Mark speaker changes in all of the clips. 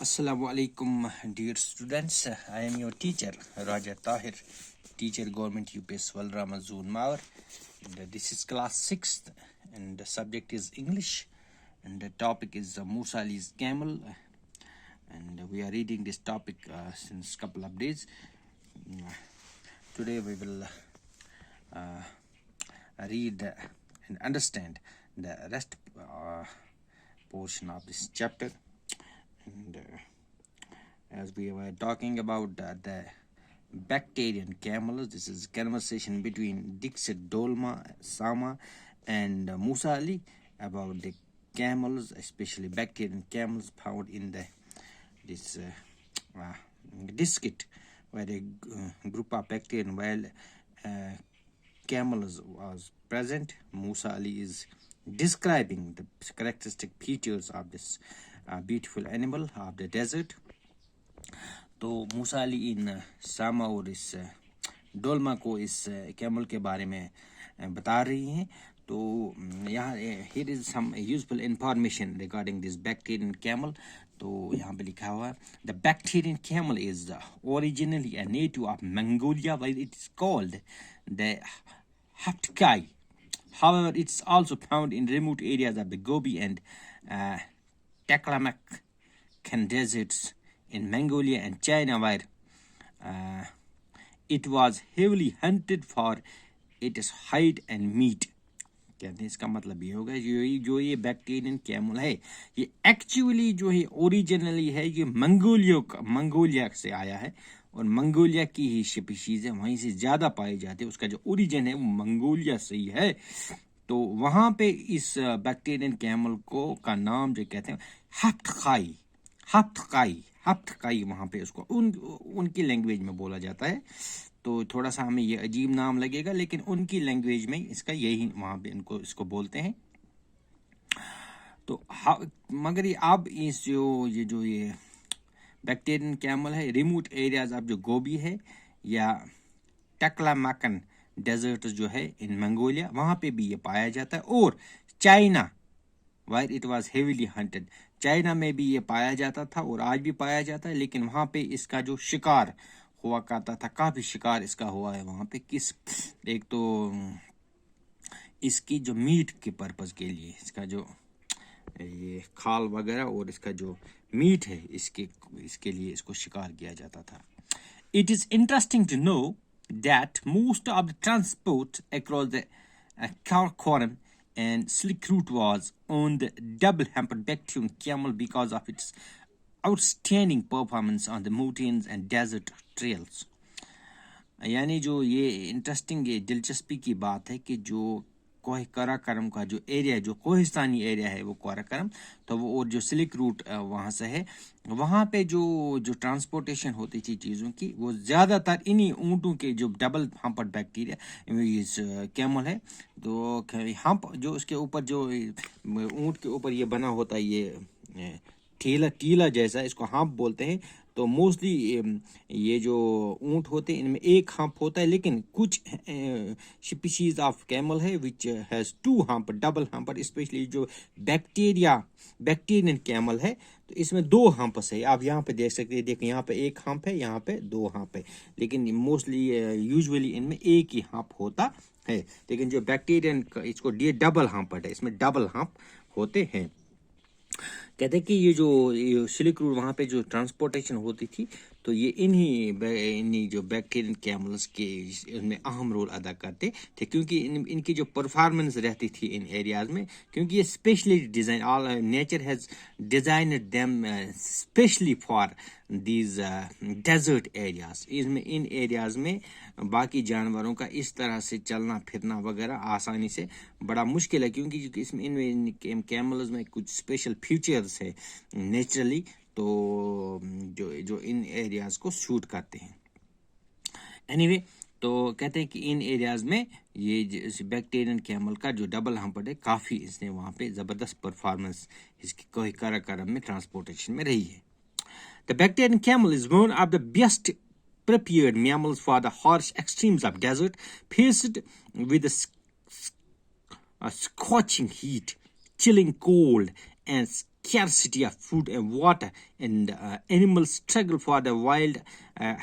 Speaker 1: Assalamu alaikum, dear students. I am your teacher, Raja Tahir, teacher Government UPS Walra Mazoon Mawar. And this is class 6th, and the subject is English, and the topic is Musa Ali's camel. And we are reading this topic since couple of days. Today we will read and understand the rest portion of this chapter. And as we were talking about the bacterian camels, this is conversation between Dixit Dolma Sama and Musa Ali about the camels, especially bacterian camels found in this diskit, where a group of bacterian wild camels was present. Musa Ali is describing the characteristic features of this beautiful animal of the desert. तो मूसा अली इन सामा और इस डोलमा को इस camel के बारे में बता रही हैं. तो यहाँ here is some useful information regarding this bacterian camel. तो यहाँ पे लिखा हुआ है, the bacterian camel is originally a native of Mongolia, while it is called the Haptkai. However, it's also found in remote areas of the Gobi and Taklamakan deserts in Mongolia and China, where it was heavily hunted for its hide and meat. कहते हैं इसका मतलब ये होगा जो ये Bactrian camel है, ये एक्चुअली जो है ओरिजिनली है, ये मंगोलिया से आया है और मंगोलिया की ही स्पीशीज है, वहीं से ज़्यादा पाई जाती है. उसका जो ओरिजिन है वो मंगोलिया से ही है. तो वहाँ पे इस बैक्टीरियन कैमल को का नाम जो कहते हैं हफ्तकाई वहाँ पे उसको उनकी लैंग्वेज में बोला जाता है. तो थोड़ा सा हमें ये अजीब नाम लगेगा, लेकिन उनकी लैंग्वेज में इसका यही वहाँ पे इसको बोलते हैं. तो मगर ये अब इस ये बैक्टीरियन कैमल है, रिमोट एरियाज ऑफ जो गोबी है या टकलामाकन डेजर्ट जो है इन मंगोलिया, वहाँ पे भी ये पाया जाता है. और China, where it was heavily hunted, China में भी ये पाया जाता था और आज भी पाया जाता है. लेकिन वहाँ पे इसका जो शिकार हुआ करता था, काफ़ी शिकार इसका हुआ है वहाँ पे. एक तो इसकी जो मीट के पर्पज़ के लिए, इसका जो ये खाल वगैरह और इसका जो मीट है इसके लिए इसको शिकार किया जाता था. It is interesting to know that most of the transport across the Karakoram and Silk Route was on the double-humped bacterian camel because of its outstanding performance on the mountains and desert trails. यानी जो ये interesting ये दिलचस्पी की बात है कि जो काराकोरम का जो एरिया है, जो कोहिस्तानी एरिया है वो काराकोरम, तो वो और जो सिल्क रूट वहाँ से है, वहाँ पे जो ट्रांसपोर्टेशन होती थी चीज़ों की, वो ज़्यादातर इन्हीं ऊँटों के जो डबल हम्पड बैक्टीरिया इस कैमल है. तो हम्प जो उसके ऊपर जो ऊँट के ऊपर ये बना होता है, ये टीला जैसा, इसको हम्प बोलते हैं. तो मोस्टली ये जो ऊँट होते हैं इनमें एक हम्प होता है, लेकिन कुछ स्पीशीज ऑफ कैमल है which has two hump, double hump. Specially जो बैक्टीरियन कैमल है, तो इसमें दो हम्प्स है. आप यहाँ पे देख सकते हैं, देखिए यहाँ पे एक हम्प है, यहाँ पे दो हम्प है, लेकिन मोस्टली यूजुअली इनमें एक ही हम्प होता है. लेकिन जो बैक्टीरियन इसको डबल हम्प है, इसमें डबल हम्प होते हैं. कहते हैं कि ये जो सिल्क रूट वहाँ पे जो ट्रांसपोर्टेशन होती थी, तो ये इन्हीं जो बैक्टीरियन कैमल्स के इनमें अहम रोल अदा करते थे, क्योंकि इनकी जो परफॉर्मेंस रहती थी इन एरियाज़ में, क्योंकि ये specially design, all nature has designed them specially for these desert areas. इन एरियाज़ में बाकी जानवरों का इस तरह से चलना फिरना वगैरह आसानी से बड़ा मुश्किल है, क्योंकि इसमें इन कैमल्स में कुछ स्पेशल फीचर्स है नेचुरली, तो जो इन एरियाज़ को शूट करते हैं. एनीवे, तो कहते हैं कि इन एरियाज़ में ये बैक्टीरियन कैमल का जो डबल हम्पड है, काफ़ी इसने वहाँ पे ज़बरदस्त परफॉर्मेंस इसकी कोई काराकोरम में ट्रांसपोर्टेशन में रही है. The bacterian camel is one of the best prepared mammals for the harsh extremes of desert, faced with a scorching heat, chilling cold, and scarcity of food and water, and animals struggle for the wild.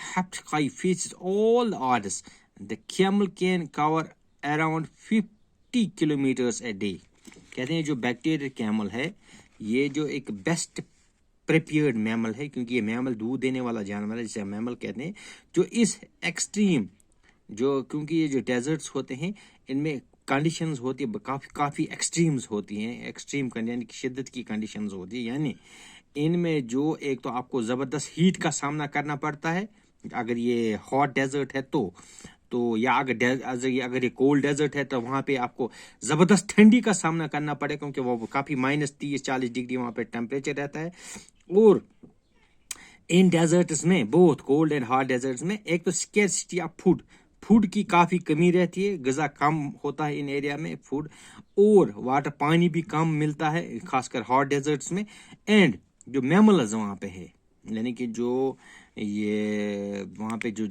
Speaker 1: Haptikai faces all the odds. The camel can cover around 50 kilometers a day. کہتے ہیں جو bacterial camel ہے یہ جو ایک best prepared mammal ہے، کیونکہ یہ mammal دودھ دینے والا جانور ہے جسے ہم میمل کہتے ہیں، جو اس ایکسٹریم جو کیونکہ یہ جو ڈیزرٹس ہوتے ہیں ان میں کنڈیشنز ہوتی ہے کافی ایکسٹریمز ہوتی ہیں، ایکسٹریم یعنی کہ شدت کی کنڈیشنز ہوتی ہیں، یعنی ان میں جو ایک تو آپ کو زبردست ہیٹ کا سامنا کرنا پڑتا ہے اگر یہ ہاٹ ڈیزرٹ ہے تو یا اگر یہ کولڈ ڈیزرٹ ہے تو وہاں پہ آپ کو زبردست ٹھنڈی کا سامنا کرنا پڑے کیونکہ وہ کافی -30-40 ڈگری وہاں پہ ٹیمپریچر رہتا ہے. اور ان ڈیزرٹس میں بہت کولڈ اینڈ ہاٹ ڈیزرٹس میں ایک تو اسکیرسٹی آف فوڈ کی کافی کمی رہتی ہے، غذا کم ہوتا ہے ان ایریا میں فوڈ، اور واٹر پانی بھی کم ملتا ہے خاص کر ہاٹ ڈیزرٹس میں. اینڈ جو میملز وہاں پہ ہے یعنی کہ جو یہ وہاں پہ جو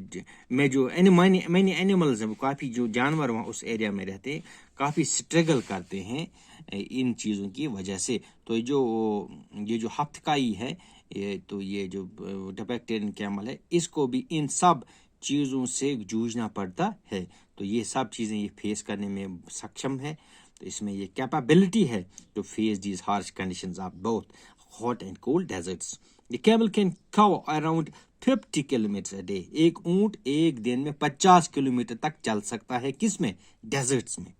Speaker 1: مینی اینیملز ہیں، وہ کافی جو جانور وہاں اس ایریا میں رہتے ہیں کافی اسٹرگل کرتے ہیں ان چیزوں کی وجہ سے. تو یہ جو ہفتکائی ہے تو یہ جو بیکٹیرین کیمل ہے اس کو بھی ان سب چیزوں سے جوجھنا پڑتا ہے. تو یہ سب چیزیں یہ فیس کرنے میں سکشم ہے، تو اس میں یہ کیپیبلٹی ہے to face these harsh conditions of both hot and cold deserts. The camel can cover around 50 kilometers a day. ایک اونٹ ایک دن میں 50 کلومیٹر تک چل سکتا ہے کس میں؟ ڈیزرٹس میں.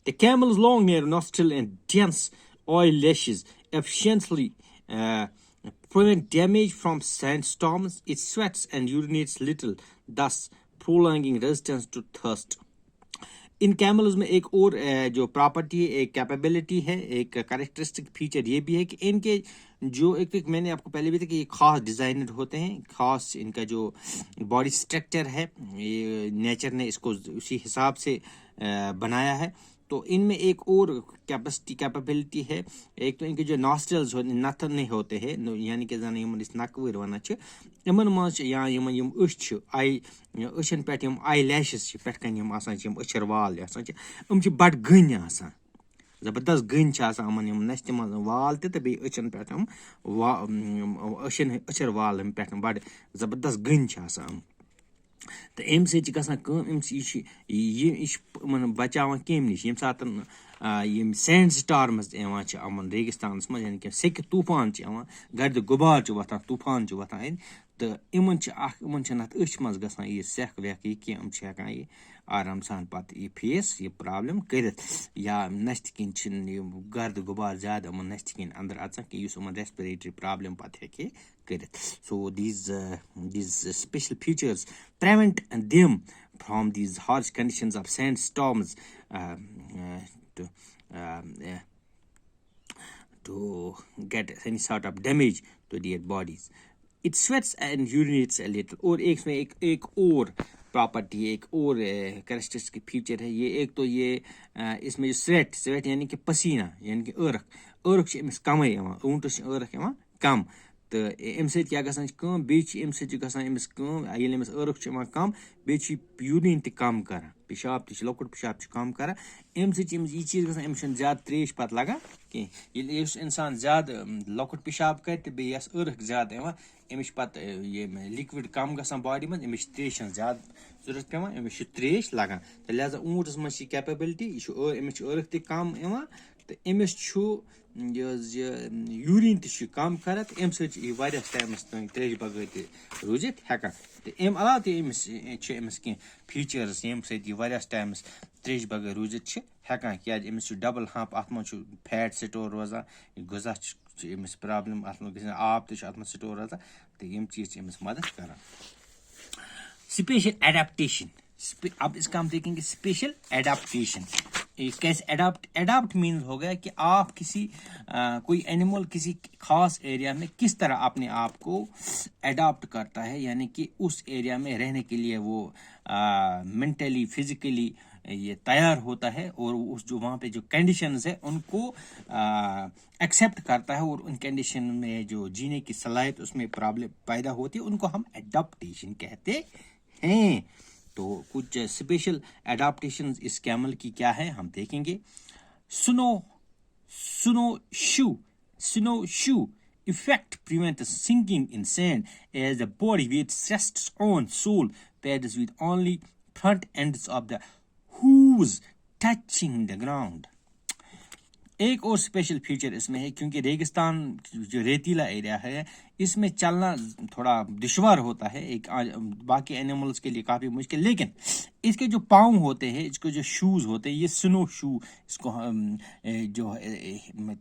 Speaker 1: The camel's long narrow nostril and dense oil lashes efficiently prevent damage from sandstorms. It sweats and urinates little, thus prolonging resistance to thirst. In camels میں ایک اور جو پراپرٹی ہے، ایک کیپیبلٹی ہے، ایک کریکٹرسٹک فیچر یہ بھی ہے کہ ان کے جو ایک میں نے آپ کو پہلے بھی تھا کہ یہ خاص ڈیزائنڈ ہوتے ہیں، خاص ان کا جو باڈی اسٹرکچر ہے یہ نیچر نے اس کو اسی حساب سے بنایا ہے. تو ان میں ایک اور کیپیبلٹی ہے، ایک تو ان کے جو ناسٹرلز نتھن نہیں ہوتے ہیں یعنی کہ زن یمن اس نکویر ونان چھ یمن مز یا یم أچھ چھ أچھن پٮ۪ٹھ یم آئی لیشز چھ پٮ۪ٹھ کَنۍ یم آسان چھ یم أچھر وال آسان چھ یم چھ بڑ گٔنۍ آسان، زبردست گٔنۍ چھ آسان یمن یم نستہِ منٛز وال تہِ تہٕ بیٚیہِ أچھن پٮ۪ٹھ یم أچھر وال یم پٮ۪ٹھ بڑ زبردست گٔنۍ چھ آسان. تو امہِ سۭتۍ چھِ گژھان کٲم، یہِ چھِ یِمن بچاوان کیٚمۍ نِش ییٚمہِ ساتہٕ یِم سینڈ سٹارمز یِوان چھِ یِمن ریگِستانس منٛز یعنی کہ سیٚکہِ طوٗفان چھِ یِوان، گردِ غُبار چھُ وۄتھان، طوٗفان چھُ وۄتھان اَتہِ تہٕ یِمن چھِنہٕ اَتھ أچھ منٛز گژھان یہِ سٮ۪کھ وٮ۪کھ یہِ کینٛہہ، یِم چھِ ہٮ۪کان یہِ آرام سان پتہٕ یہِ فیس یہِ پرابلم کٔرِتھ. یا نستہِ کِنۍ چھِنہٕ یہِ گردِ غُبار زیادٕ یِمن نستہِ کِنۍ انٛدر اژان کینٛہہ یُس یِمن ریسپریٹری پرابلم پتہٕ ہٮ۪کہِ کٔرِتھ. So these special features prevent them from these harsh conditions of sandstorms to get any sort of damage to their bodies. It sweats and urinates a little. اور ایک اور پراپرٹی ایک اور کریکٹرسٹک فیچر ہے یہ، ایک تو یہ اس میں جو سویٹ یعنی کہ پسینہ یعنی کہ ٲرکھ چھِ أمِس کمٕے یِوان، اونٹس چھِ ٲرکھ یِوان کم، تہٕ اَمہِ سۭتۍ کیٛاہ گژھان چھِ کٲم، بیٚیہِ چھِ اَمہِ سۭتۍ چھِ گژھان أمِس کٲم ییٚلہِ أمِس ٲرکھ چھِ یِوان کم بیٚیہِ چھِ یوٗریٖن تہِ کم کران، پِشاب تہِ چھِ لۄکُٹ پِشاب چھِ کم کران. اَمہِ سۭتۍ چھِ أمِس یہِ چیٖز گژھان أمِس چھُنہٕ زیادٕ ترٛیش پتہٕ لگان کینٛہہ. ییٚلہِ یُس اِنسان زیادٕ لۄکُٹ پِشاب کرِ تہٕ بیٚیہِ یَس ٲرکھ زیادٕ یِوان أمِس چھِ پتہٕ یہِ لِکوِڈ کم گژھان باڈی منٛز، أمِس چھِ ترٛیش ہٕنٛز زیادٕ ضوٚرتھ پیٚوان، أمِس چھِ ترٛیش لگان. تہٕ لہذا اونٹس منٛز چھِ یہِ کیپیبلٹی، یہِ چھُ أمِس چھِ ٲرکھ تہِ کم یِوان تہٕ أمِس چھُ یوٗریٖن تہِ چھُ کم کران تہٕ اَمہِ سۭتۍ چھِ یہِ واریاہ ٹایمس تام ترٛیشہِ بغٲر تہِ روٗزِتھ ہٮ۪کان. تہٕ اَمہِ علاوٕ تہِ چھِ أمِس کینٛہہ فیٖچٲرٕس ییٚمہِ سۭتۍ یہِ واریاہس ٹایمس ترٛیشہِ بغٲر روٗزِتھ چھِ ہٮ۪کان، کیٛازِ أمِس چھُ ڈبل ہمپ، اَتھ منٛز چھُ فیٹ سٹور روزان، غذا چھُ أمِس پرابلم اَتھ منٛز گژھان، آب تہِ چھُ اَتھ منٛز سٹور روزان تہٕ یِم چیٖز چھِ أمِس مدد کران. اسپیشل ایڈیپٹیشن. اب اس کا ہم دیکھیں گے اسپیشل ایڈاپٹیشن. کیسے ایڈاپٹ مینز ہو گیا کہ آپ کسی کوئی اینیمل کسی خاص ایریا میں کس طرح اپنے آپ کو ایڈاپٹ کرتا ہے، یعنی کہ اس ایریا میں رہنے کے لیے وہ مینٹلی فزیکلی یہ تیار ہوتا ہے اور اس جو وہاں پہ جو کنڈیشنز ہے ان کو ایکسیپٹ کرتا ہے اور ان کنڈیشن میں جو جینے کی صلاحیت اس میں پرابلم پیدا ہوتی ہے، ان کو ہم ایڈاپٹیشن کہتے ہیں. تو کچھ اسپیشل ایڈاپٹیشن اس کیمل کی کیا ہے ہم دیکھیں گے. سنو show snowshoe effect prevents sinking in sand as the body weight rests on sole pads with only front ends of the hooves touching the ground. ایک اور اسپیشل فیچر اس میں ہے کیونکہ ریگستان جو ریتیلا ایریا ہے اس میں چلنا تھوڑا دشوار ہوتا ہے ایک باقی اینیملس کے لیے کافی مشکل، لیکن اس کے جو پاؤں ہوتے ہیں، اس کے جو شوز ہوتے ہیں، یہ سنو شو اس کو جو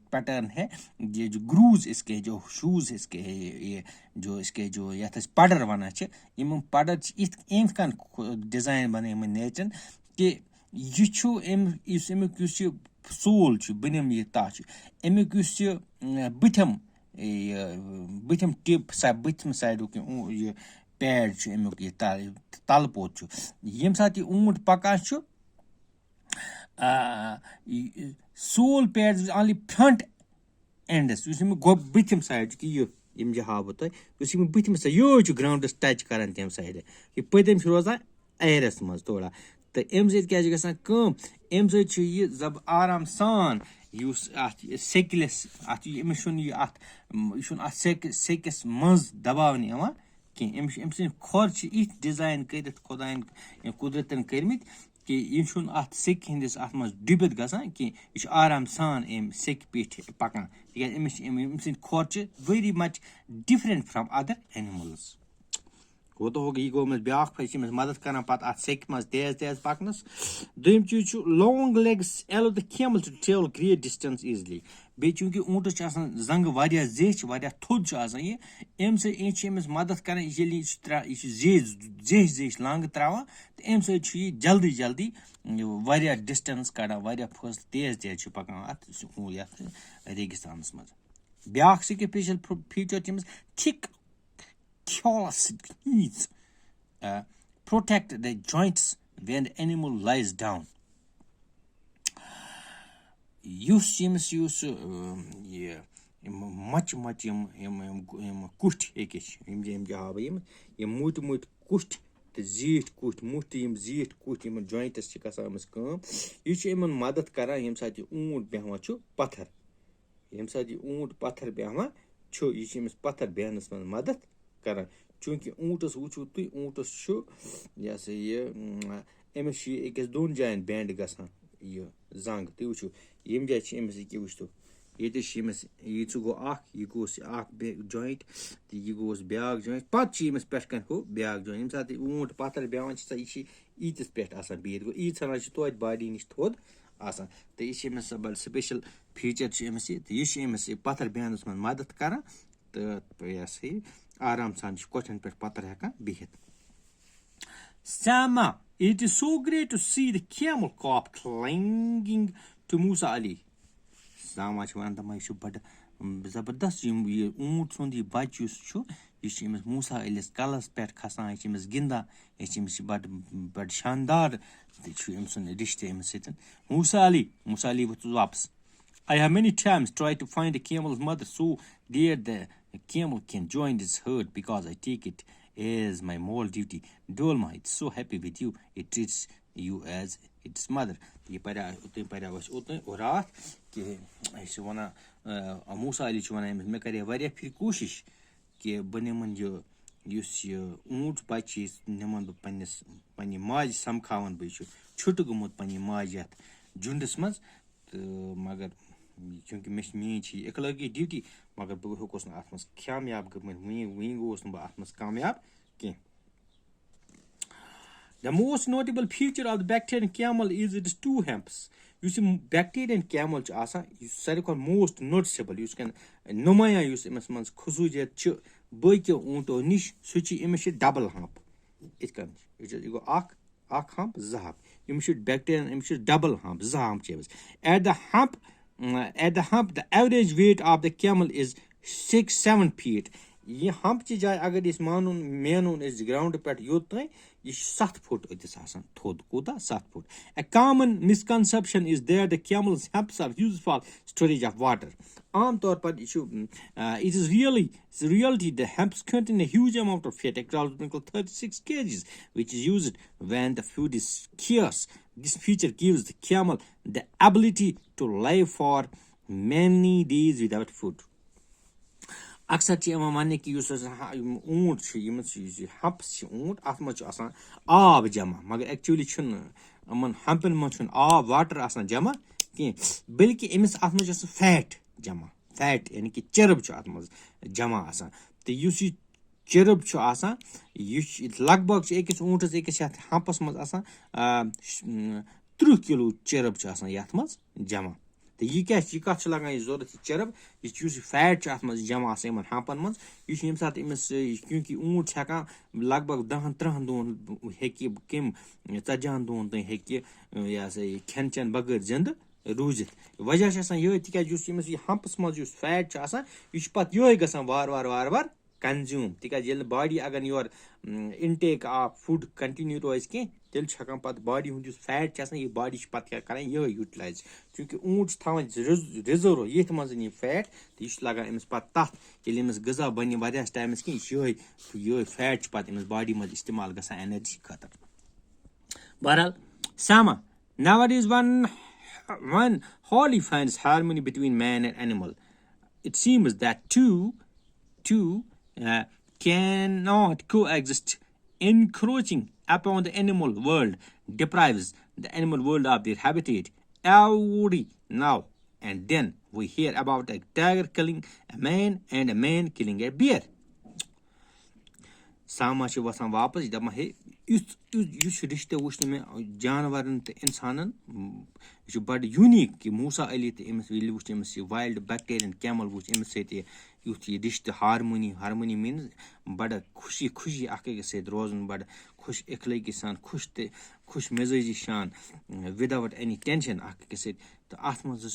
Speaker 1: پیٹرن ہے، یہ جو گروز اس کے جو شوز اس کے یہ جو اس کے جو یتھ پڈر ونان چھ، یم پڈر ایت کن ڈیزائن بنے نیچرن کہ یہ چھو اس امیک یس یہ سول بنم یہ تہ امیک اس بتم ٹپ بتم سائڈک یہ پیڈ امیک یہ تل پوت یم سات یہ اونٹ پکان سول پیڈ اونلی فرنٹ اینڈس اس بتم سائڈ یہ یم جو ہاو تہ اس بتم سائڈ یہ گراؤنڈس ٹچ کران تم سائڈ یہ پتم روزان ایرس مز تھوڑا تو ام سۭتۍ کیٛاہ چھِ گژھان کٲم ام سۭتۍ چھُ یہِ زب آرام سان یُس اتھ سیٚکلِس اتھ أمِس چھُنہٕ یہِ اتھ یہِ چھُنہٕ اتھ سیٚکِس منٛز دباونہٕ یِوان کینٛہہ أمِس چھِ أمۍ سٕنٛدۍ کھۄر چھِ یِتھ ڈِزاین کٔرِتھ خۄدایَن قُدرتن کٔرمٕتۍ کہ یہِ چھُنہٕ اتھ سیٚکہِ ہٕنٛدِس اتھ منٛز ڈُبِتھ گژھان کینٛہہ یہِ چھُ آرام سان امہِ سیٚکہِ پیٚٹھۍ پکان تِکیٛازِ أمِس چھِ أمۍ سٕنٛدۍ کھۄر چھِ very much different from other animals. وہ تو ہوگا یہ گو مس بیاکھ فیس مس مدد کران پتہ ات سیک مز تیز تیز پکنس. دویم چیز چھ long legs allow the camel to travel great distance easily. بیٚیہِ چونکہ اونٹس چھ آسان زنگ واریاہ زیچھ واریاہ تھوٚد چھ آسان یہ امہ سۭتۍ چھ أمِس مدد کران ییٚلہِ یہ چھ زیچھ زیچھ لانگ تراوان تہٕ امہ سۭتۍ چھُ یہِ جلدی جلدی واریاہ ڈسٹینس کڑان واریاہ فٲصلہٕ تیز تیز چھُ پکان ات یتھ ریگستانس مز. بیاکھ سپیشل فیچر چھِ أمِس thick callous knees protect the joints when the animal lies down. یُس ییٚمِس یُس یہِ مچہِ یِم کُٹھۍ أکِس یِم ہاوٕ یِم موٚٹۍ موٚٹۍ کُٹھۍ تہٕ زیٖٹھۍ کُٹھۍ موٚٹۍ یِم زیٖٹھۍ کُٹھۍ یِمن جوینٹس چھِ گژھان أمِس کٲم یہِ چھُ یِمن مدد کران ییٚمہِ ساتہٕ یہِ اونٹ بیٚہوان چھُ پتھر ییٚمہِ ساتہٕ یہِ اونٹ پتھر بیٚہوان چھُ یہِ چھُ أمِس پتھر بیٚہنس منٛز مدد کران چونکہ اونٹس وٕچھو تُہۍ اونٹس چھُ یہ ہسا یہ أمِس چھُ یہِ أکِس دۄن جاین بینڈ گژھان یہِ زنگ تُہۍ وٕچھو ییٚمہِ جایہِ چھِ أمِس یہِ وٕچھتو ییٚتہِ چھِ أمِس یہِ گوٚو اکھ یہِ گوٚوس اکھ جوینٹ تہٕ یہِ گوٚوس بیاکھ جوینٹ پتہٕ چھِ أمِس پٮ۪ٹھ کَنۍ ہُہ بیاکھ جوینٹ ییٚمہِ ساتہٕ یہِ اونٹ پتھر بیٚہوان چھِ یہِ چھِ ایٖتِس پٮ۪ٹھ آسان بِہِتھ گوٚو ایٖژ ہنا چھِ توتہِ باڈی نِش تھوٚد آسان تہٕ یہِ چھِ أمِس بڑٕ سپیشل فیٖچر چھِ أمِس یہِ تہٕ یہِ چھِ أمِس یہِ پتھر بیٚہنس منٛز مدد کران تہٕ یہِ ہسا یہِ آرام سان چھِ کۄٹھٮ۪ن پٮ۪ٹھ پتھر ہٮ۪کان بِہِتھ. Sama, it is so great to see the camel cop clinging to Musa Ali. Sama چھِ وَنان دَپان یہِ چھُ بڑٕ زبردست یہِ اونٹ سُنٛد یہِ بچہِ یُس چھُ یہِ چھُ أمِس موسا علیس کلس پٮ۪ٹھ کھسان یہِ چھِ أمِس گِنٛدان یہِ چھِ أمِس بڑٕ شاندار تہٕ چھُ أمۍ سُنٛد رشتہٕ أمِس سۭتۍ. Musa Ali ووٚتھُس واپس. I have many times tried to find a camel's mother so that the camel can join its herd because I take it as my moral duty. Dolma, it's so happy with you. It treats you as its mother. یہ پریو اَسہِ اوٚتانۍ اور راتھ کہِ یہِ چھُ وَنان موسا علی چھُ وَنان أمِس مےٚ کَرے واریاہ پھِرِ کوٗشِش کہِ بہٕ نِمن یُس یہِ اونٹ بچہِ چھِ نِمن بہٕ پننہِ ماجہِ سمکھاون بہٕ یہِ چھُ چھُٹہٕ گوٚمُت پننہِ ماجہِ یتھ جُنڈس منٛز تہٕ مگر چوٗنٛکہِ میٛٲنۍ چھِ یہِ اخلٲقی ڈیوٹی مگر بہٕ ہیوٚکُس نہٕ اتھ منٛز کامیاب گٔمٕتۍ وٕنہِ گوٚوُس نہٕ بہٕ اتھ منٛز کامیاب کینٛہہ. The most notable feature of the bacterian camel is its two humps. یُس یہِ بیکٹیریَن کیمل چھُ آسان یُس ساروی کھۄتہٕ موسٹ نوٹسیبل یُس نُمایاں یُس أمِس منٛز خصوٗصیت چھِ باقیو اونٹو نِش سُہ چھِ أمِس چھِ ڈبل ہمپ یِتھ کٔنۍ یہِ گوٚو اکھ ہمپ زٕ ہمپ أمِس چھُ بیکٹیریَن أمِس چھُ ڈبل ہمپ زٕ ہمپ چھِ أمِس. At the hump the average weight of the camel is 6-7 feet. یہ ہمپ چہِ جایہِ اگر أسۍ مینون أسۍ گراوُنٛڈ پٮ۪ٹھ یوٚت تانۍ یہِ چھُ 7 فُٹ أتِس آسان تھوٚد کوٗتاہ 7 foot. A common misconception is that the camel's humps are used for storage of water. عام طور پر یہ چھُ it is reality the humps contain a huge amount of fat, approximately 36 kgs, which is used when the food is scarce. This feature gives the camel the ability to live for many days without food. اکثر چھِ یِوان وَننہٕ کہِ یُس ہسا یِم اوٗنٹ چھِ یِمن یُس یہِ ہمپٕس چھِ اوٗنٹ اَتھ منٛز چھُ آسان آب جمع مگر ایکچُؤلی چھُنہٕ یِمن ہمپن منٛز چھُنہٕ آب واٹر آسان جمع کینٛہہ بٔلکہِ أمِس اَتھ منٛز چھُ آسان فیٹ جمع فیٹ یعنی کہِ چرٕب چھُ اَتھ منٛز جمع آسان تہٕ یُس یہِ چرٕب چھُ آسان یہِ چھُ لگ بگ چھُ أکِس اوٗنٹس أکِس یَتھ ہمپس منٛز آسان 30 کِلوٗ چرٕب چھُ آسان یَتھ منٛز جمع تہٕ یہِ کیٛاہ چھُ یہِ کَتھ چھُ لگان یہِ ضوٚرتھ یہِ چرٕب یہِ چھُ یُس یہِ فیٹ چھُ اَتھ منٛز جمع آسان یِمن ہمپن منٛز یہِ چھُ ییٚمہِ ساتہٕ أمِس کیونکہِ اوٗنٹ چھُ ہٮ۪کان لگ بگ 10-13 دۄہن ہیٚکہِ یہِ کمہِ 40 دۄہن تام ہیٚکہِ یہِ ہسا یہِ کھٮ۪ن چٮ۪ن بغٲر زنٛدٕ روٗزِتھ وجہ چھُ آسان یِہوے تِکیازِ یُس أمِس یہِ ہمپس منٛز یُس فیٹ چھُ آسان یہِ چھُ پتہٕ یِہوے گژھان وارٕ کنزیوٗم تِکیازِ ییٚلہِ نہٕ باڈی اگر نہٕ یورٕ اِنٹیک آف فُڈ کنٹِنیوٗ روزِ کینٛہہ تیٚلہِ چھُ ہٮ۪کان پتہٕ باڈی ہُنٛد یُس فیٹ چھُ آسان یہِ باڈی چھِ پتہٕ کیٛاہ کران یِہوے یوٗٹِلایز چوٗنکہِ اوٗنٹ چھُ تھاوان رِزٲرو ییٚتھۍ منٛز یہِ فیٹ تہٕ یہِ چھُ لگان أمِس پتہٕ تتھ ییٚلہِ أمِس غذا بنہِ واریاہس ٹایمس کینٛہہ یہِ چھُ یِہوے فیٹ چھُ پتہٕ أمِس باڈی منٛز استعمال گژھان اینرجی خٲطرٕ بہرحال ساما nowadays one hardly finds harmony between man and animal. It seems that two cannot coexist. Encroaching upon the animal world deprives the animal world of their habitat. Every now and then we hear about a tiger killing a man and a man killing a bear. ساما چھِ وَسان واپس یہِ دَپان ہے یُس رِشتہٕ وٕچھ نہٕ مےٚ جانورن تہٕ اِنسانن یہِ چھُ بڑٕ یوٗنیٖک کہِ موسا علی تہٕ أمِس ییٚلہِ وٕچھ أمِس یہِ وایلڈ بیکٹیریَن کیمل وٕچھ أمِس سۭتۍ یُتھ یہِ رِشتہٕ ہارمونی میٖنٕز بڑٕ خوشی اکھ أکِس سۭتۍ روزُن بڑٕ خوش اخلٲقی سان خوش مزاجی سان وِدآوُٹ اینی ٹینشن اکھ أکِس سۭتۍ تہٕ اَتھ منٛز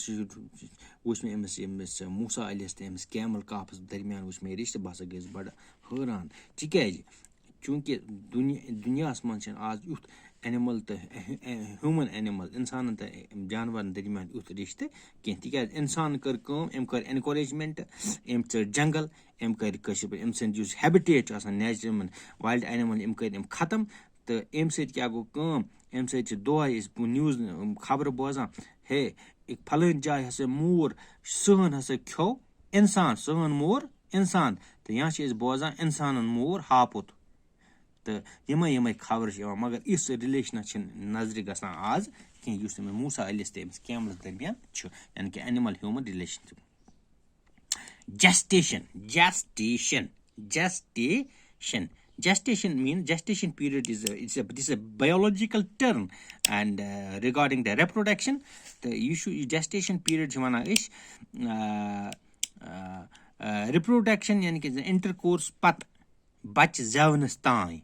Speaker 1: وٕچھ مےٚ أمِس موسا علیَس تہٕ أمِس کیمل کاپس درمیان وٕچھ مےٚ رِشتہٕ بہٕ ہسا گٔیَس بڑٕ حٲران تِکیازِ چوٗنکہِ دُنیاہس منٛز چھُنہٕ آز یُتھ اینِمل تہٕ ہیوٗمن اینِمل اِنسانن تہٕ جانورن درمیان یُتھ رِشتہٕ کینٛہہ تِکیازِ اِنسانن کٔر کٲم أمۍ کٔر اینکوریجمنٹ أمۍ ژٔٹۍ جنگل أمۍ کٔرۍ کٲشِر پٲٹھۍ أمۍ سٕنٛدۍ یُس ہیبِٹیٹ چھُ آسان نیچرل یِمن وایلڈ اینِمل أمۍ کٔرۍ أمۍ ختم تہٕ اَمہِ سۭتۍ کیاہ گوٚو کٲم اَمہِ سۭتۍ چھِ دۄہے أسۍ نِوٕز خبرٕ بوزان ہے فلٲنۍ جایہِ ہسا موٗر صحن ہسا کھیوٚو اِنسان صحن مور اِنسان تہٕ یا چھِ أسۍ بوزان اِنسانن مور ہاپُت تہٕ یِمے خبرٕ چھِ یِوان مگر یِژھ رِلیشنہ چھِنہٕ نظرِ گژھان آز کینٛہہ یُس أمِس موسا علیَس تہٕ أمِس کیملس درمیان چھُ یعنی کہِ اینِمل human relation Gestation means gestation period is a biological term and regarding the reproduction the issue gestation period چھِ وَنان أسۍ reproduction یعنی کہِ intercourse پتہٕ بچہِ زٮ۪ونس تانۍ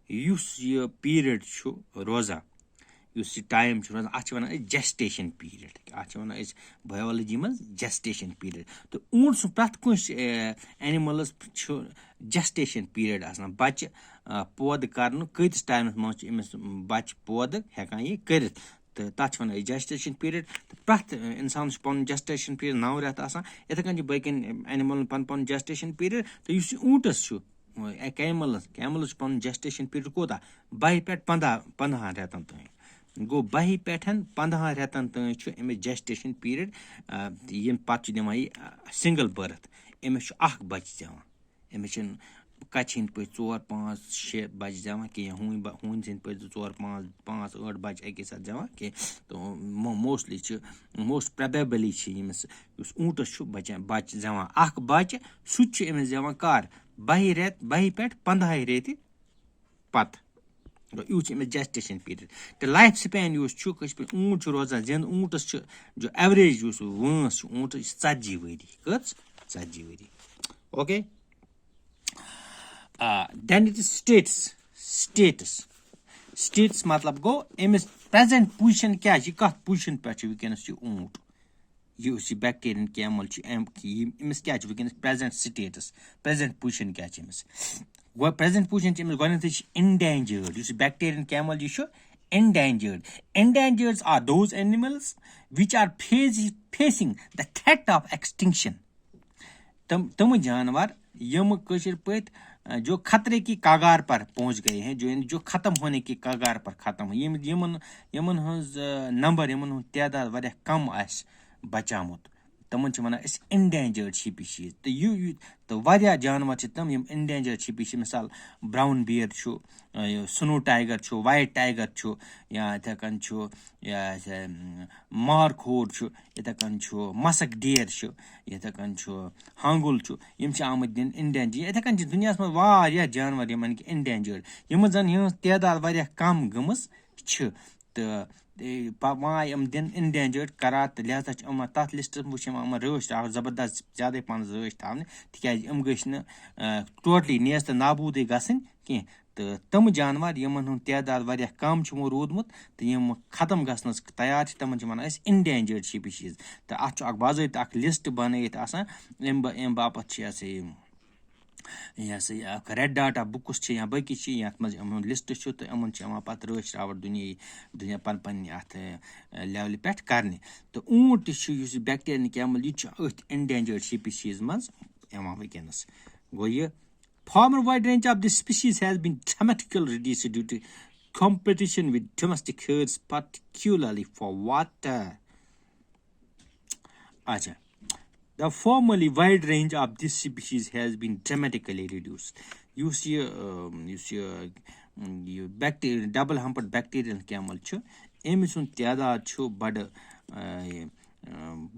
Speaker 1: یُس یہِ پیٖریڈ چھُ روزان یُس یہِ ٹایم چھُ روزان اَتھ چھِ وَنان أسۍ جسٹیشن پیٖریڈ اَتھ چھِ وَنان أسۍ بایولجی منٛز جسٹیشن پیٖریڈ تہٕ اوٗنٹ سُنٛد پرٛٮ۪تھ کٲنٛسہِ اینِملس چھُ جسٹیشن پیٖریڈ آسان بچہِ پٲدٕ کرنہٕ کۭتِس ٹایمس منٛز چھُ أمِس بچہِ پٲدٕ ہٮ۪کان یہِ کٔرِتھ تہٕ تتھ چھِ وَنان أسۍ جسٹیشن پیٖریڈ تہٕ پرٛٮ۪تھ اِنسانس چھُ پنُن جسٹیشن پیٖریڈ 9 رٮ۪تھ آسان یِتھٕے کٔنۍ چھِ باقین اینِملن پنُن جسٹیشن پیٖریڈ تہٕ یُس یہِ اوٗنٹس چھُ کیملس چھُ پنُن جسٹیشن پیٖریڈ کوتاہ 2 پٮ۪ٹھ 15 رٮ۪تن تانۍ گوٚو 2 پٮ۪ٹھ 15 رٮ۪تن تانۍ چھُ أمِس جسٹیشن پیٖریڈ ییٚمہِ پتہٕ چھُ دِوان یہِ سنگل بٔرٕتھ أمِس چھُ اکھ بچہِ زٮ۪وان أمِس چھِنہٕ کچہِ ہٕنٛدۍ پٲٹھۍ 4, 5, 6 بچہِ زٮ۪وان کینٛہہ ہوٗنۍ سٕنٛدۍ پٲٹھۍ 4, 5, 8 بچہِ اَکی ساتہٕ زٮ۪وان کینٛہہ تہٕ موسٹلی چھِ موسٹ پرٛابیبلی چھِ ییٚمِس یُس اوٗنٹس چھُ بچہِ زٮ۪وان اکھ بچہِ سُہ تہِ چھُ أمِس زٮ۪وان کر 2 پٮ۪ٹھ 15 رٮ۪تہِ پتہٕ یُتھ چھُ أمِس جسٹیشن پیٖریڈ تہٕ لایف سپین یُس چھُ کٲشِر پٲٹھۍ اوٗنٹ چھُ روزان زِنٛدٕ اوٗنٹس چھُ جو ایوریج یُس وٲنٛس چھُ اوٗنٹس یہِ چھِ 40 ؤری کٔژ 40 ؤری okay then it is status مطلب گوٚو أمِس پریزنٹ پُزِشن کیاہ چھِ کتھ پُزِشن پٮ۪ٹھ چھُ وٕنکیٚنس یہِ اوٗنٹ یُس یہِ بیکٹیریَن کیمل چھُ أمِس کیاہ چھُ وٕنکیٚنس پریزنٹ سٹیٹس پریزنٹ پُزِشن کیاہ چھِ أمِس پریزنٹ پُزِشن چھِ أمِس گۄڈنیتھٕے چھِ انڈینجٲرڈ یُس یہِ بیکٹیریَن کیمل یہِ چھُ endangered are those animals which are facing the threat of extinction تم جانور یِم کٲشِر پٲٹھۍ جو خطرے کی کگار پر پہنچ گئے ہیں جو ختم ہونے کی کگار پر ختم یِمن ہٕنٛز نمبر یِمن ہُنٛد تعداد واریاہ کم آسہِ بچامُت تمن چھِ وَنان أسۍ اِنڈینجٲرڈ سپیٖشیٖز تہٕ واریاہ جانوَر چھِ تِم یِم اِنڈینجٲرڈ سپیٖشیٖز مِثال براوُن بِیَر چھُ سنو ٹایگر چھُ وایِٹ ٹایگر چھُ یا یِتھَے کٔنۍ چھُ مارکھوڈ چھُ یِتھَے کٔنۍ چھُ مسک ڈیر چھُ یِتھَے کٔنۍ چھُ ہانگُل چھُ یِم چھِ آمٕتۍ دِنہٕ اِنڈینجٲرڈ یِتھَے کٔنۍ چھِ دُنیاہَس منٛز واریاہ جانوَر یِمَن کہِ اِنڈینجٲرڈ یِمَن زَن یِہٕنٛز تعداد واریاہ کَم گٔمٕژ چھِ تہٕ وۄنۍ یِم دِنہٕ اِنڈینجٲرڈ قرار تہٕ لہذا چھِ یِمَن تَتھ لِسٹَس منٛز چھِ یِمَن رٲچھ تھاوٕنۍ زبردست زیادَے پَہَن رٲچھ تھاونہِ تِکیٛازِ یِم گٔژھۍ نہٕ ٹوٹلی نیستہٕ نابوٗدٕے گژھٕنۍ کینٛہہ تہٕ تِم جانوَر یِمَن ہُنٛد تعداد واریاہ کَم چھُ وۄنۍ روٗدمُت تہٕ یِم ختم گژھنَس تیار چھِ تِمَن چھِ وَنان أسۍ اِنڈینجٲرڈ سپیٖشیٖز تہٕ اَتھ چھُ اَکھ باضٲبطہٕ اَکھ لِسٹ بَنٲیِتھ آسان اَمہِ باپَتھ چھِ یہِ ہسا یہِ اَکھ رٮ۪ڈ ڈاٹا بُکٕس چھِ یا باقٕے چھِ یَتھ منٛز یِمن لِسٹ چھُ تہٕ یِمن چھِ یِوان پَتہٕ رٲچھ راوَٹھ دُنیا پنٛنہِ اَتھ لیولہِ پٮ۪ٹھ کَرنہِ تہٕ اوٗنٹ تہِ چھُ یُس یہِ بیکٹیریَن کیمل یہِ چھُ أتھۍ اِنڈینجٲرڈ سپیٖشیٖز منٛز یِوان وٕنکٮ۪نَس گوٚو یہِ former wide range of this species has been dramatically reduced due to competition with domestic herds, particularly for water. Acha. The formerly wide range of this species has been dramatically reduced. You see, bacteria, double-humped bacterial camel چھُ أمۍ سُنٛد تعداد چھُ بَڑٕ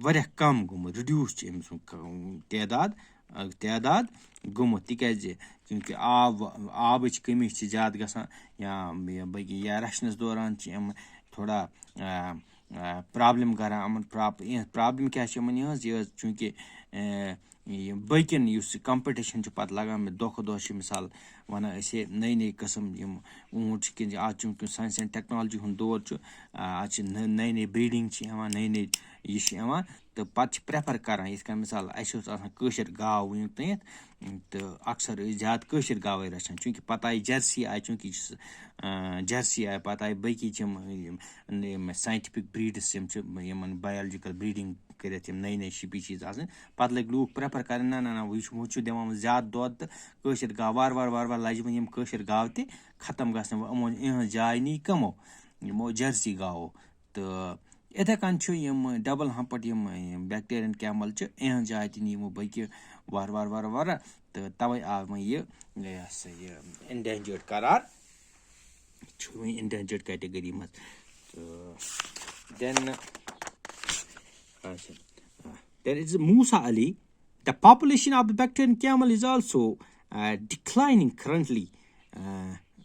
Speaker 1: واریاہ کَم گوٚمُت reduce چھُ أمۍ سُنٛد تعداد گوٚمُت تِکیٛازِ چوٗنٛکہِ آبٕچ کٔمی چھِ زیادٕ گژھان یا رَچھنَس دوران چھِ یِم تھوڑا پرٛابلِم کَران یِمَن پرٛابلِم کیٛاہ چھِ یِمَن یِہٕنٛز چوٗنٛکہِ باقٕیَن یُس یہِ کَمپِٹِشَن چھُ پَتہٕ لَگان مےٚ دۄہ کھۄتہٕ دۄہ چھِ مِثال وَنان أسۍ ہے نٔے قٕسٕم یِم اوٗنٹ چھِ کِنہٕ آز چوٗنٛکہِ ساینس اینٛڈ ٹیکنالجی ہُنٛد دور چھُ آز چھِ نٔے بریٖڈِنٛگ چھِ یِوان نٔے یہِ چھِ یِوان تہٕ پَتہٕ چھِ پرٛٮ۪فَر کَران یِتھ کٔنۍ مِثال اَسہِ اوس آسان کٲشِر گاو وٕنیُک تانٮ۪تھ تہٕ اَکثر ٲسۍ زیادٕ کٲشِر گاوَے رَچھان چوٗنٛکہِ پَتہٕ آیہِ جٔرسی آیہِ چوٗنٛکہِ جٔرسی آیہِ پَتہٕ آیہِ باقٕے یِم ساینٹِفِک بریٖڈٕس یِم چھِ یِمَن بَیولجِکَل بریٖڈِنٛگ کٔرِتھ یِم نٔے سپیٖشیٖز آسٕنۍ پَتہٕ لٔگۍ لوٗکھ پرٛٮ۪فَر کَرٕنۍ نہ ہُہ چھُ دِوان وۄنۍ زیادٕ دۄد تہٕ کٲشِر گاو وارٕ لَجہِ وۄنۍ یِم کٲشِر گاو تہِ ختم گژھنہٕ وۄنۍ یِہٕنٛز جاے نی یِمو جٔرسی گاوو تہٕ یِتھَے کٔنۍ چھُ یِم ڈبل ہمپٹ یِم بیکٹیریَن کیمل چھِ یِہٕنٛز جاے تہِ نی یِمو باقٕے وارٕ تہٕ تَوَے آو وۄنۍ یہِ ہسا یہِ اِنڈینجٲرڈ قرار چھُ وۄنۍ اِنڈینجٲرڈ کیٹگری منٛز تہٕ there is Musa Ali. The population of the Bactrian camel is also declining currently.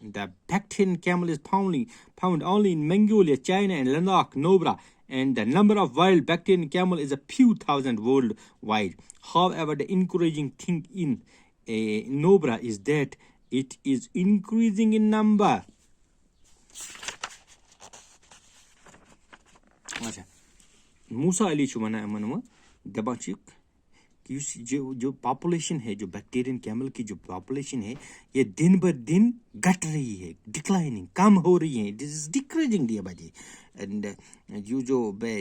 Speaker 1: The Bactrian camel is found only in Mongolia, China, and Ladakh, Nubra, and the number of wild Bactrian camel is a few thousand worldwide. However, the encouraging thing in Nubra is that it is increasing in number. موسا علی چھُ وَنان یِمن دَپان چھِ کہ یُس جو population ہے جو بیکٹیرین camel کی جو پاپولیشن ہے یہ دن بہ دن گھٹ رہی ہے ڈکلائننگ کم ہو رہی ہے دس is decreasing day by day and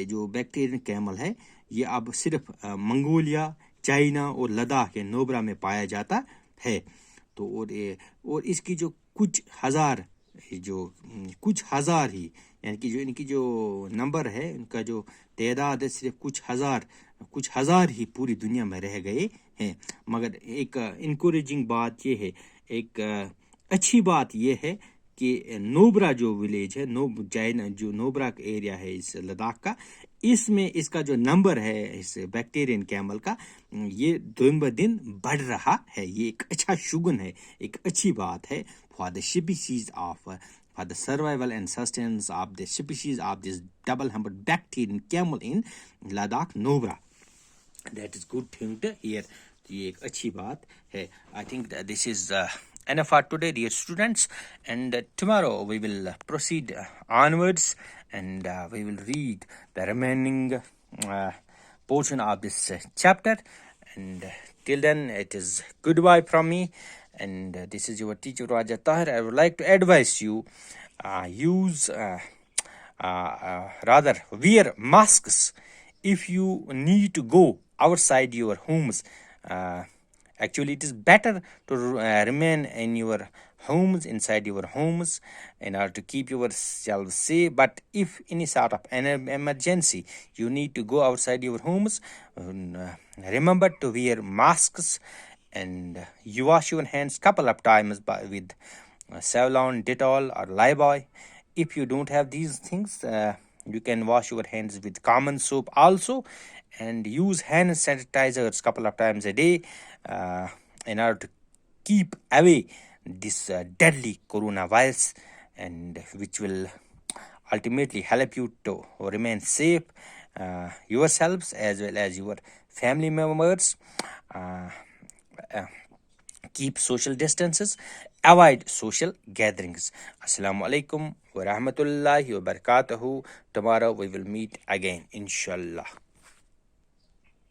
Speaker 1: جو بیکٹیرین کیمل ہے یہ اب صرف منگولیا چائنا اور لداخ یا نوبرا میں پایا جاتا ہے تو اور اس کی جو کچھ ہزار ہی یعنی کہ جو ان کی جو نمبر ہے ان کا جو تعداد ہے صرف کچھ ہزار ہی پوری دنیا میں رہ گئے ہیں مگر ایک انکوریجنگ بات یہ ہے ایک اچھی بات یہ ہے کہ نوبرا جو ولیج ہے چائنا جو نوبرا کا ایریا ہے اس لداخ کا اس میں اس کا جو نمبر ہے اس بیکٹیرین کیمل کا یہ دن بہ دن بڑھ رہا ہے یہ ایک اچھا شگن ہے ایک اچھی بات ہے for the species of for the survival and sustenance of the species of this double-humped Bactrian camel in Ladakh, Nubra. That is good thing to hear. یہ ایک اچھی بات ہے. I think that this is enough for today, dear students. And tomorrow we will proceed onwards and we will read the remaining portion of this chapter. And till then, it is goodbye from me. And this is your teacher Raja Tahir. I would like to advise you wear masks if you need to go outside your homes Actually, it is better to remain in your homes, inside your homes, in order to keep yourselves safe. But if any sort of an emergency you need to go outside your homes, remember to wear masks, and you wash your hands couple of times with Savlon, Dettol, or Lifebuoy. If you don't have these things, you can wash your hands with common soap also, and use hand sanitizers couple of times a day, in order to keep away this deadly coronavirus, and which will ultimately help you to remain safe, yourselves as well as your family members. uh, Keep social distances, avoid social gatherings. Assalamu alaikum wa rahmatullahi wa barakatuhu. Tomorrow we will meet again, inshallah.